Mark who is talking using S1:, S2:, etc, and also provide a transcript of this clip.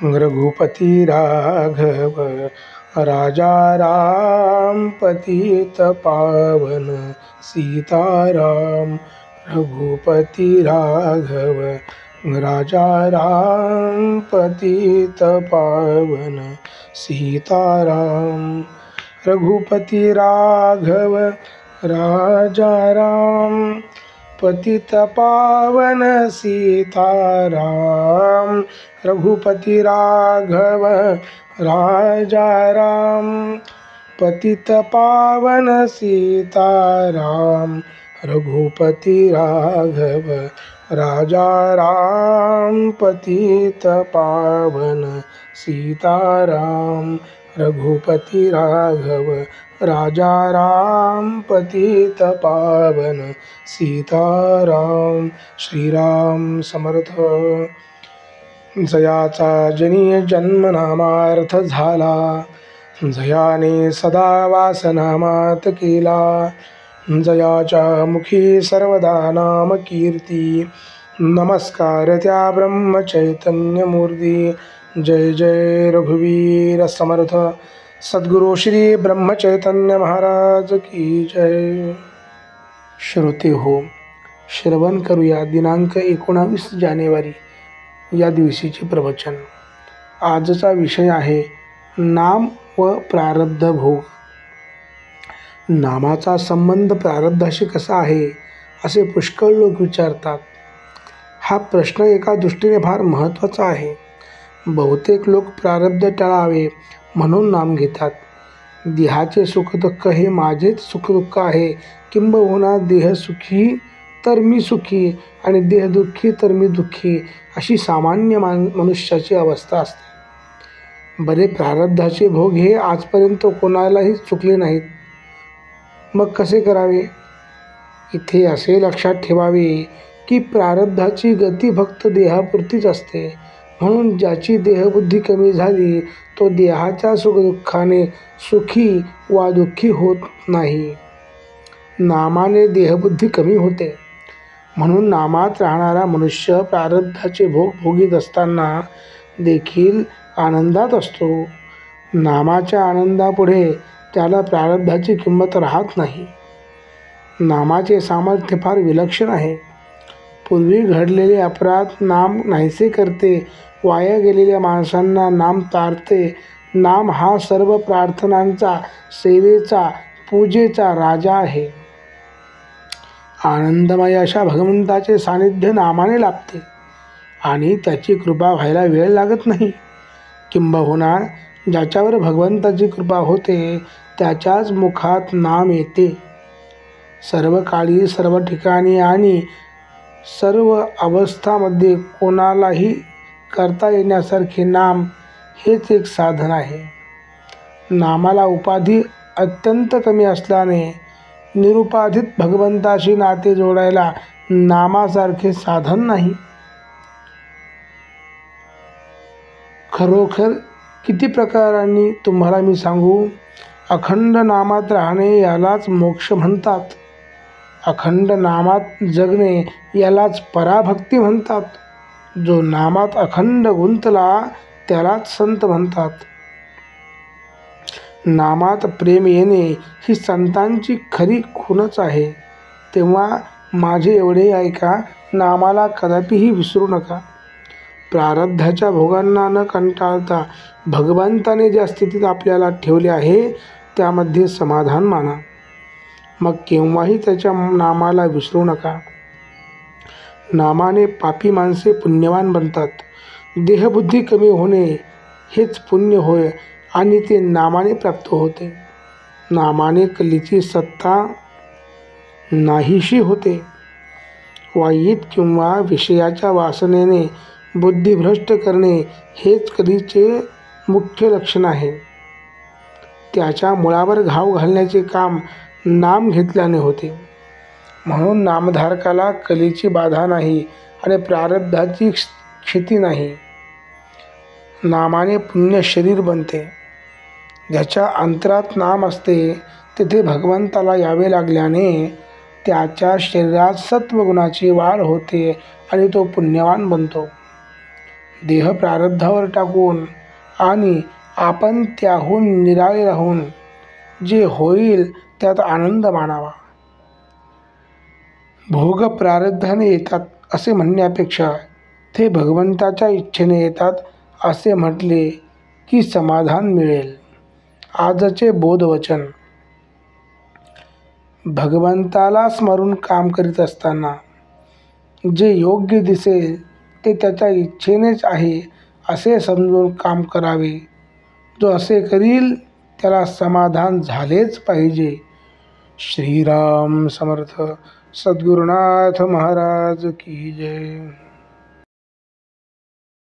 S1: रघुपति राघव राजा राम पतित पावन सीताराम। रघुपति राघव राजा राम पतित पावन सीताराम। रघुपति राघव राजा राम पतित पावन सीताराम। रघुपति राघव राजा राम पतित पावन सीताराम। रघुपति राघव राजा राम पतित पावन सीताराम। रघुपति राघव राजा राम पतित पावन सीताराम। श्रीराम समर्थ। जयाचा जनी जन्मनामार्थ झाला, जयाने सदा वासनामात केला। जयाच्या मुखी सर्वदा नाम कीर्ती, नमस्कार त्या ब्रह्म चैतन्य मूर्ती। जय जय रघुवीर समर्थ सद्गुरु श्री ब्रह्म चैतन्य महाराज की जय। श्रोते हो, श्रवण करूया दिनांक 19 जानेवारी या दिवशीचे प्रवचन। आजचा विषय आहे नाम व प्रारब्ध भोग। नामाचा संबंध प्रारब्धाशी कसा आहे असे पुष्कळ लोक विचारतात। हा प्रश्न एका दृष्टीने फार महत्त्वाचा आहे। बहुतेक लोक प्रारब्ध टाळावे म्हणून नाम घेतात। देहाचे सुखदुःख हे माझेच सुखदुःख आहे, किंबहुना देह सुखी तर मी सुखी आणि देह दुःखी तर मी दुःखी, अशी सामान्य मनुष्याची अवस्था असते। बरे, प्रारब्धाचे भोग हे आजपर्यंत कोणालाही चुकले नाहीत, मग कसे करावे? इथे असे लक्षात ठेवावे की प्रारब्धाची गती फक्त देहापुरतीच असते, म्हणून ज्याची देहबुद्धी कमी झाली तो देहाच्या सुखदुःखाने सुखी वा दुःखी होत नाही। नामाने देहबुद्धी कमी होते, म्हणून नामात राहणारा मनुष्य प्रारब्धाचे भोग भोगीत असताना देखील आनंदात असतो। नामाच्या आनंदापुढे त्याला प्रारब्धाची किंमत राहत नाही। नामाचे सामर्थ्य फार विलक्षण आहे। पूर्वी घडलेले अपराध नाम नाहीसे करते, वाया गेलेल्या माणसांना नाम तारते। नाम हा सर्व प्रार्थनांचा, सेवेचा, पूजेचा राजा आहे। आनंदमय अशा भगवंताचे सानिध्य नामाने लाभते आणि त्याची कृपा व्हायला वेळ लागत नाही। किंबहुना ज्याच्यावर भगवंताची कृपा होते त्याच्याच मुखात नाम येते। सर्व काळी, सर्व ठिकाणी आणि सर्व अवस्थामध्ये कोणालाही करता येण्यासारखे नाम हेच एक साधन आहे। नामाला उपाधी अत्यंत कमी असल्याने निरुपाधित भगवंताशी नाते जोडायला नामासारखे साधन नाही। खरोखर किती प्रकारांनी तुम्हाला मी सांगू? अखंड नामात राहणे यालाच मोक्ष म्हणतात। अखंड नामात जगणे यालाच पराभक्ती म्हणतात। जो नामात अखंड गुंतला त्यालाच संत म्हणतात। नामात प्रेम येणे ही संतांची खरी खूणच आहे। तेव्हा माझे एवढे ऐका, नामाला कदापिही विसरू नका। प्रारब्धाच्या भोगांना न कंटाळता भगवंताने ज्या स्थितीत आपल्याला ठेवले आहे त्यामध्ये समाधान माना। मग केव्हाही त्याच्या नामाला विसरू नका। नामाने पापी माणसे पुण्यवान बनतात। देहबुद्धी कमी होणे हेच पुण्य होय आणि ते नामाने प्राप्त होते। नामाने कलीची सत्ता नाहीशी होते। वाईट किंवा विषयाच्या वासनेने बुद्धिभ्रष्ट करणे हेच कलीचे मुख्य लक्षण आहे। त्याच्या मुळावर घाव घालण्याचे काम नाम घेतल्याने होते। म्हणून नामधारकाला कलीची बाधा नाही आणि प्रारब्धाची क्षती नाही। नामाने पुण्य शरीर बनते। ज्याच्या अंतरात नाम असते तेथे भगवंताला यावे लागल्याने त्याच्या शरीरात सत्वगुणाची वाढ होते आणि तो पुण्यवान बनतो। देह प्रारब्धावर टाकून आणि आपण त्याहून निराळे राहून जे होईल त्यात आनंद मानावा. भोग प्रारब्धाने येतात असे म्हणण्यापेक्षा ते भगवंताच्या इच्छेने येतात असे म्हटले की समाधान मिळेल. आजचे बोधवचन. भगवंताला स्मरून काम करीत असताना जे योग्य दिसेल ते त्याच्या इच्छेनेच आहे असे समजून काम करावे. जो असे करील त्याला समाधान झालेच पाहिजे. श्रीराम समर्थ. सद्गुरुनाथ महाराज की जय.